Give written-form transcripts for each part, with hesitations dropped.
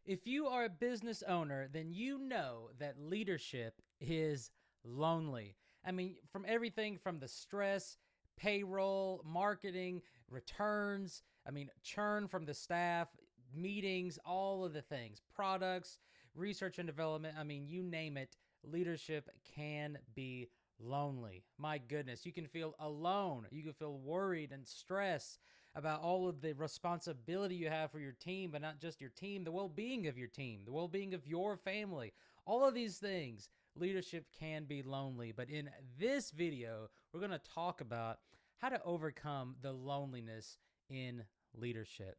If you are a business owner, then you know that leadership is lonely. I mean, from everything from the stress, payroll, marketing, returns, I mean, churn from the staff, meetings, all of the things, products, research and development. I mean, you name it, leadership can be lonely. My goodness, you can feel alone. You can feel worried and stressed about all of the responsibility you have for your team, but not just your team, the well being of your team, the well being of your family. All of these things, leadership can be lonely. But in this video, we're going to talk about how to overcome the loneliness in leadership.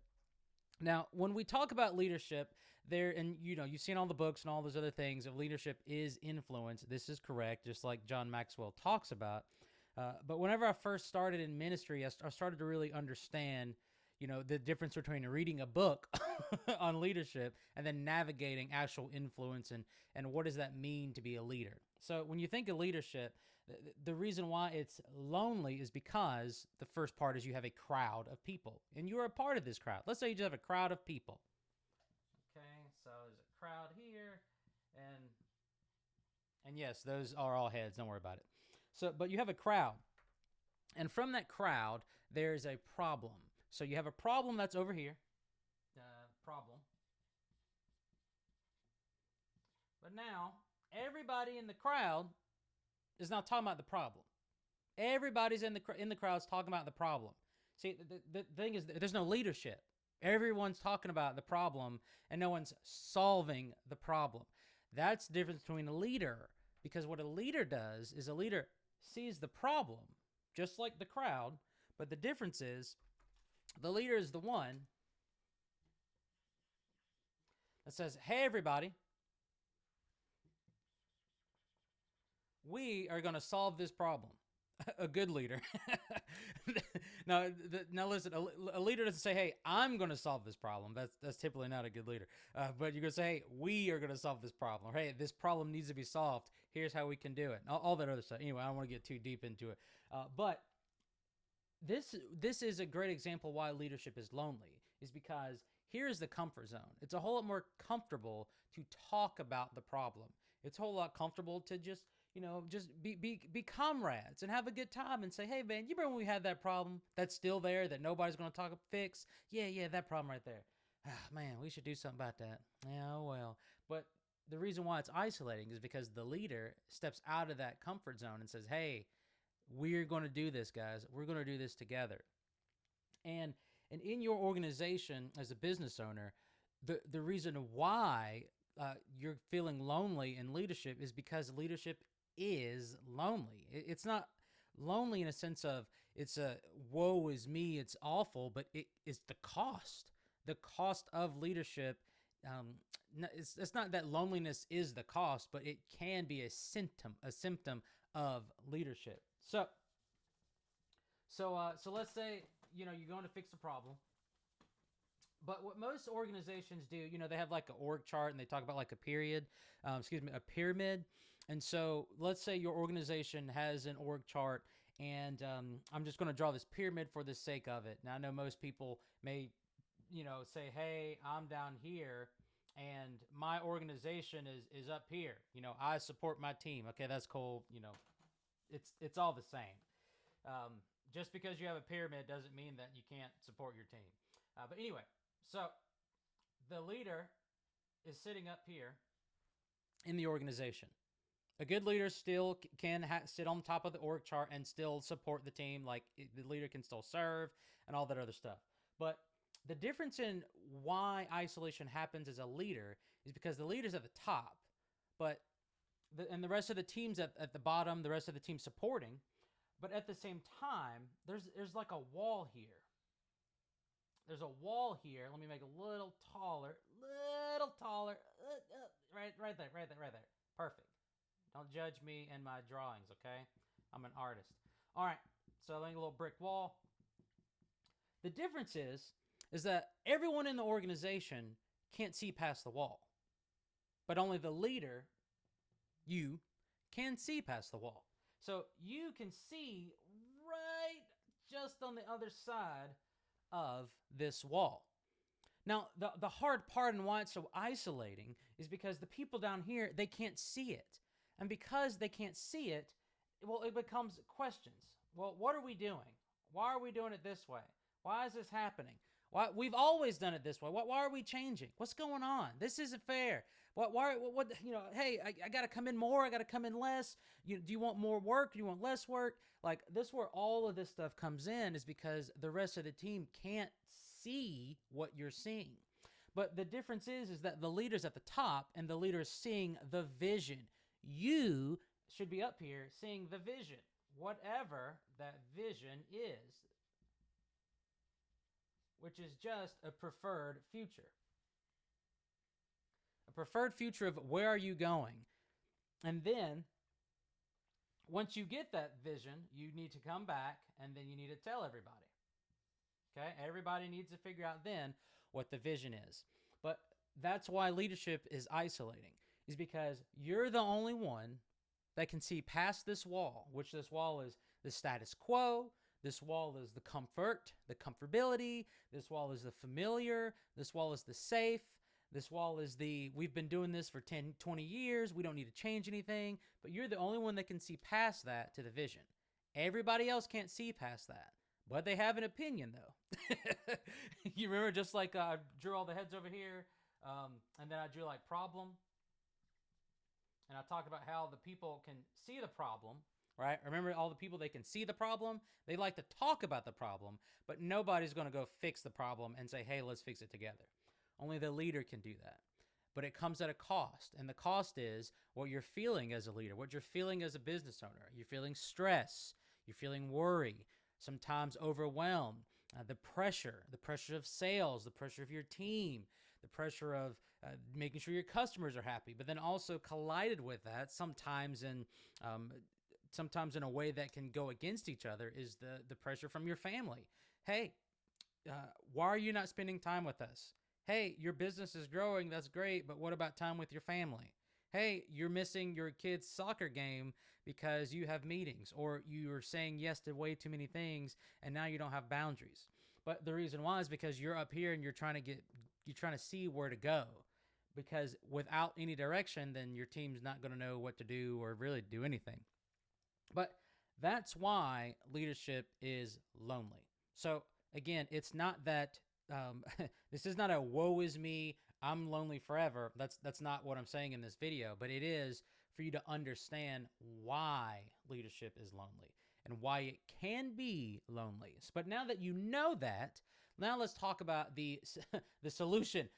Now, when we talk about leadership, and you've seen all the books and all those other things of leadership is influence. This is correct, just like John Maxwell talks about. But whenever I first started in ministry, I started to really understand, the difference between reading a book on leadership and then navigating actual influence and what does that mean to be a leader. So when you think of leadership, the reason why it's lonely is because the first part is you have a crowd of people and you're a part of this crowd. Let's say you just have a crowd of people. Okay, so there's a crowd here and yes, those are all heads, don't worry about it. So, but you have a crowd. And from that crowd, there's a problem. So you have a problem that's over here. Problem. But now, everybody in the crowd is not talking about the problem. Everybody's in the crowd is talking about the problem. See, the thing is, there's no leadership. Everyone's talking about the problem, and no one's solving the problem. That's the difference between a leader, because what a leader does is a leader sees the problem, just like the crowd, but the difference is the leader is the one that says, hey, everybody, we are going to solve this problem. A good leader. now listen, a leader doesn't say, hey, I'm going to solve this problem. That's typically not a good leader. But you're going to say, hey, we are going to solve this problem. Or, hey, this problem needs to be solved. Here's how we can do it. All that other stuff. Anyway, I don't want to get too deep into it. But this is a great example why leadership is lonely, is because here's the comfort zone. It's a whole lot more comfortable to talk about the problem. It's a whole lot comfortable to just be comrades and have a good time and say, hey, man, you remember when we had that problem that's still there that nobody's going to talk fix? Yeah, that problem right there. Ah, man, we should do something about that. Yeah, oh, well. But the reason why it's isolating is because the leader steps out of that comfort zone and says, hey, we're going to do this, guys. We're going to do this together. And in your organization as a business owner, the reason why you're feeling lonely in leadership is because leadership is lonely. It's not lonely in a sense of it's a woe is me, it's awful, but it is the cost. The cost of leadership. It's not that loneliness is the cost, but it can be a symptom of leadership. So let's say you're going to fix a problem. But what most organizations do, they have like an org chart and they talk about like a pyramid. And so let's say your organization has an org chart and I'm just going to draw this pyramid for the sake of it. Now, I know most people may, say, hey, I'm down here and my organization is up here. I support my team. Okay, that's cool. It's all the same. Just because you have a pyramid doesn't mean that you can't support your team. But anyway, so the leader is sitting up here in the organization. A good leader still can sit on top of the org chart and still support the team. Like the leader can still serve and all that other stuff. But the difference in why isolation happens as a leader is because the leader's at the top, but the rest of the team's at the bottom, the rest of the team supporting. But at the same time, there's like a wall here. There's a wall here. Let me make it a little taller. Right there. Perfect. Don't judge me and my drawings, okay? I'm an artist. All right, so I make a little brick wall. The difference is that everyone in the organization can't see past the wall. But only the leader, you, can see past the wall. So you can see right just on the other side of this wall. Now, the hard part and why it's so isolating is because the people down here, they can't see it. And because they can't see it, well, it becomes questions. Well, what are we doing? Why are we doing it this way? Why is this happening? Why we've always done it this way? Why are we changing? What's going on? This isn't fair. What hey, I got to come in more. I got to come in less. Do you want more work? Do you want less work? Like this, where all of this stuff comes in is because the rest of the team can't see what you're seeing. But the difference is that the leader's at the top and the leader is seeing the vision. You should be up here seeing the vision, whatever that vision is, which is just a preferred future. A preferred future of where are you going? And then, once you get that vision, you need to come back and then you need to tell everybody. Okay? Everybody needs to figure out then what the vision is. But that's why leadership is isolating, is because you're the only one that can see past this wall, which this wall is the status quo. This wall is the comfort, the comfortability. This wall is the familiar. This wall is the safe. This wall is we've been doing this for 10, 20 years. We don't need to change anything. But you're the only one that can see past that to the vision. Everybody else can't see past that. But they have an opinion, though. You remember just like I drew all the heads over here, and then I drew like problem. And I talked about how the people can see the problem, right? Remember all the people, they can see the problem. They like to talk about the problem, but nobody's going to go fix the problem and say, hey, let's fix it together. Only the leader can do that. But it comes at a cost. And the cost is what you're feeling as a leader, what you're feeling as a business owner. You're feeling stress. You're feeling worry, sometimes overwhelmed. The pressure of sales, the pressure of your team, the pressure of making sure your customers are happy, but then also collided with that sometimes in a way that can go against each other is the pressure from your family. Hey, why are you not spending time with us? Hey, your business is growing. That's great. But what about time with your family? Hey, you're missing your kid's soccer game because you have meetings, or you are saying yes to way too many things and now you don't have boundaries. But the reason why is because you're up here and you're trying to see where to go. Because without any direction, then your team's not going to know what to do or really do anything. But that's why leadership is lonely. So again, it's not that this is not a woe is me, I'm lonely forever. That's not what I'm saying in this video, but it is for you to understand why leadership is lonely and why it can be lonely. But now that you know that, now let's talk about the solution,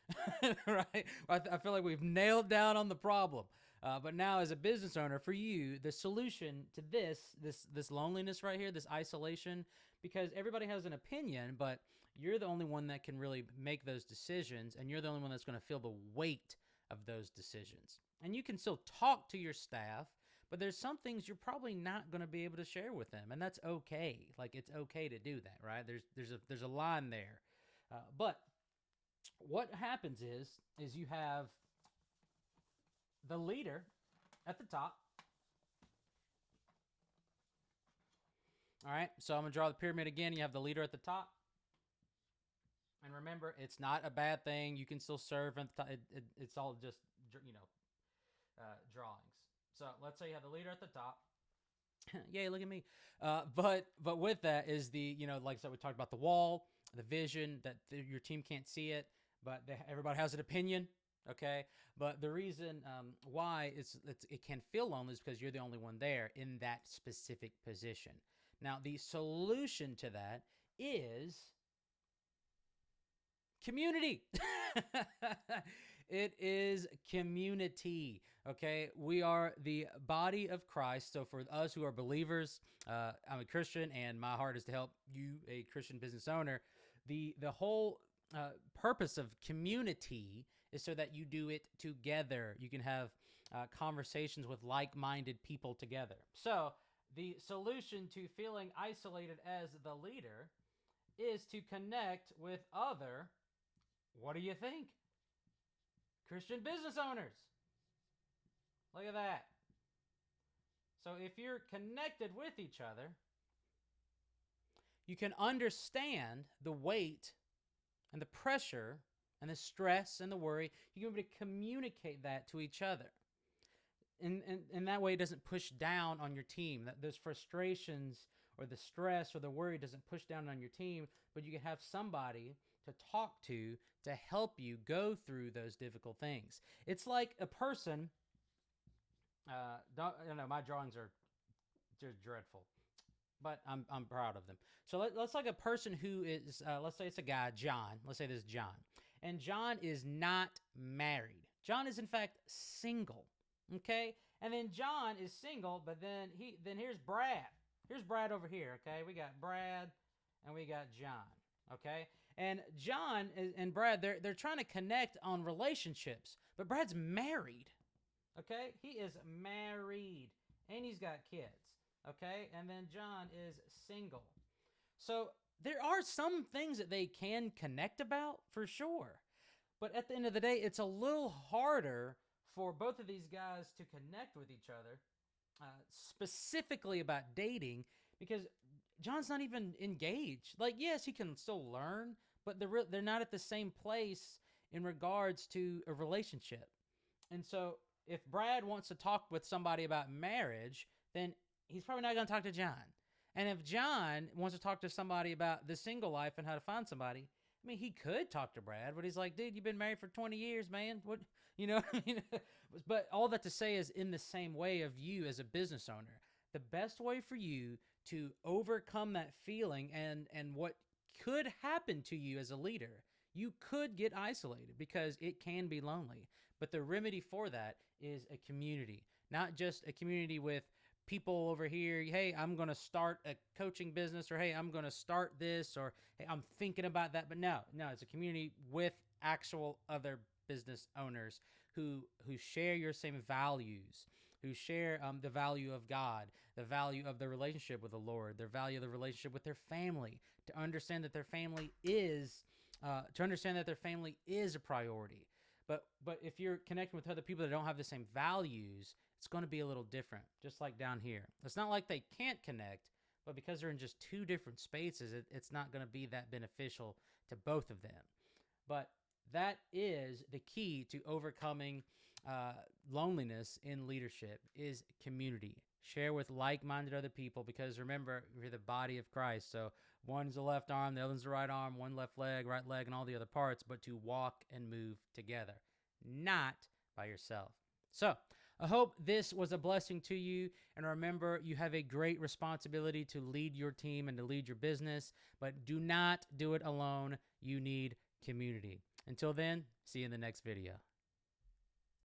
right? I feel like we've nailed down on the problem. But now as a business owner, for you, the solution to this loneliness right here, this isolation, because everybody has an opinion, but you're the only one that can really make those decisions, and you're the only one that's going to feel the weight of those decisions. And you can still talk to your staff, but there's some things you're probably not going to be able to share with them, and that's okay. Like, it's okay to do that, right? There's a line there. But what happens is you have the leader at the top. All right, so I'm going to draw the pyramid again. You have the leader at the top. And remember, it's not a bad thing. You can still serve. And it's all just, drawings. So let's say you have the leader at the top. Yay, look at me. But with that is like I said, we talked about the wall, the vision, that your team can't see it, but everybody has an opinion. Okay, but the reason why it can feel lonely is because you're the only one there in that specific position. Now, the solution to that is community. It is community. Okay, we are the body of Christ. So for us who are believers, I'm a Christian, and my heart is to help you, a Christian business owner. The whole purpose of community is so that you do it together. You can have conversations with like-minded people together. So the solution to feeling isolated as the leader is to connect with other, what do you think? Christian business owners. Look at that. So if you're connected with each other, you can understand the weight and the pressure and the stress and the worry, you can be able to communicate that to each other. And that way it doesn't push down on your team. That those frustrations or the stress or the worry doesn't push down on your team, but you can have somebody to talk to help you go through those difficult things. It's like a person. I know my drawings are just dreadful, but I'm proud of them. So let's like a person who is, let's say it's a guy, John. Let's say this is John, and John is not married. John is in fact single. Okay, and then John is single, but then here's Brad. Here's Brad over here. Okay, we got Brad, and we got John. Okay, and John and Brad, they're trying to connect on relationships, but Brad's married. Okay, he is married, and he's got kids. Okay, and then John is single. So there are some things that they can connect about for sure. But at the end of the day, it's a little harder for both of these guys to connect with each other, specifically about dating, because John's not even engaged. Like, yes, he can still learn, but they're not at the same place in regards to a relationship. And so if Brad wants to talk with somebody about marriage, then he's probably not going to talk to John. And if John wants to talk to somebody about the single life and how to find somebody, I mean, he could talk to Brad, but he's like, dude, you've been married for 20 years, man. What, you know? But all that to say is, in the same way of you as a business owner, the best way for you to overcome that feeling and what could happen to you as a leader, you could get isolated because it can be lonely. But the remedy for that is a community, not just a community with people over here. Hey, I'm going to start a coaching business, or hey, I'm going to start this, or hey, I'm thinking about that. But no, it's a community with actual other business owners who share your same values, who share the value of God, the value of the relationship with the Lord, their value of the relationship with their family, to understand that their family is a priority. But if you're connecting with other people that don't have the same values, it's going to be a little different, just like down here. It's not like they can't connect, but because they're in just two different spaces, it's not going to be that beneficial to both of them. But that is the key to overcoming loneliness in leadership, is community. Share with like-minded other people, because remember, we're the body of Christ. So one's the left arm, the other's the right arm, one left leg, right leg, and all the other parts, but to walk and move together, not by yourself. So I hope this was a blessing to you. And remember, you have a great responsibility to lead your team and to lead your business, but do not do it alone. You need community. Until then, see you in the next video.